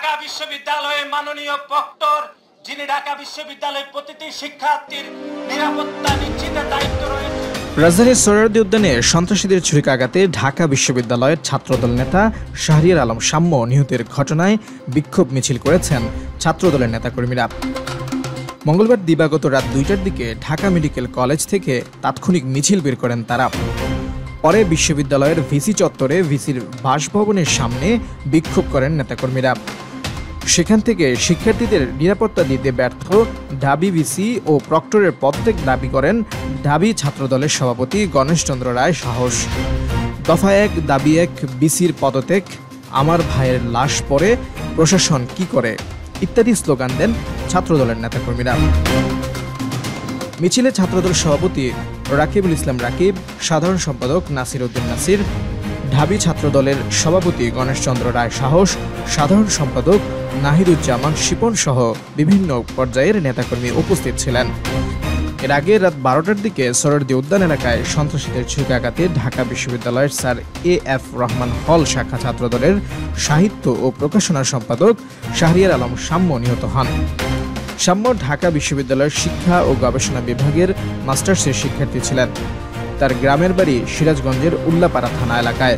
ঢাকা বিশ্ববিদ্যালয়ের মাননীয় প্রক্টর, যিনি ঢাকা বিশ্ববিদ্যালয়ের প্রতিটি শিক্ষার্থীর নিরাপত্তা নিশ্চিতের দায়িত্ব রয়েছে। রাজধানীর সোহরাওয়ার্দী উদ্যানে সন্ত্রাসীদের ছুরিকাঘাতে ঢাকা বিশ্ববিদ্যালয়ের ছাত্রদল নেতা শাহরিয়ার আলম শাম্য নিহতের ঘটনায় বিক্ষোভ মিছিল করেছেন ছাত্রদলের নেতাকর্মীরা। মঙ্গলবার দিবাগত রাত ২টার দিকে ঢাকা মেডিকেল কলেজ থেকে তাৎক্ষণিক মিছিল বের করেন তারা। পরে বিশ্ববিদ্যালয়ের ভিসি চত্বরে ভিসির বাসভবনের সামনে বিক্ষোভ করেন নেতাকর্মীরা। সেখান থেকে শিক্ষার্থীদের নিরাপত্তা দিতে ব্যর্থ ঢাবি ভিসি ও প্রক্টরের পদত্যাগ দাবি করেন ঢাবি ছাত্রদলের সভাপতি গণেশচন্দ্র রায় সাহস। দফা ১ দাবি ১ ভিসির পদত্যাগ, আমার ভাইয়ের লাশ পড়ে প্রশাসন কি করে ইত্যাদি স্লোগান দেন ছাত্রদলের নেতাকর্মীরা। মিছিলে ছাত্রদল সভাপতি রাকিবুল ইসলাম রাকিব, সাধারণ সম্পাদক নাসির উদ্দিন নাসির, ঢাবি ছাত্রদলের সভাপতি গণেশচন্দ্র রায় সাহস, সাধারণ সম্পাদক নাহিদুজ্জামান শিপন সহ বিভিন্ন পর্যায়ের নেতাকর্মী উপস্থিত ছিলেন। এর আগে রাত ১২টার দিকে সোহরাওয়ার্দী উদ্যান এলাকায় সন্ত্রাসীদের ছুরিকাঘাতে ঢাকা বিশ্ববিদ্যালয়ের স্যার এ.এফ. রহমান হল শাখা ছাত্রদলের সাহিত্য ও প্রকাশনা সম্পাদক শাহরিয়ার আলম শাম্য নিহত হন। শাম্য ঢাকা বিশ্ববিদ্যালয়ের শিক্ষা ও গবেষণা বিভাগের মাস্টার্সের শিক্ষার্থী ছিলেন। তার গ্রামের বাড়ি সিরাজগঞ্জের উল্লাপাড়া থানা এলাকায়।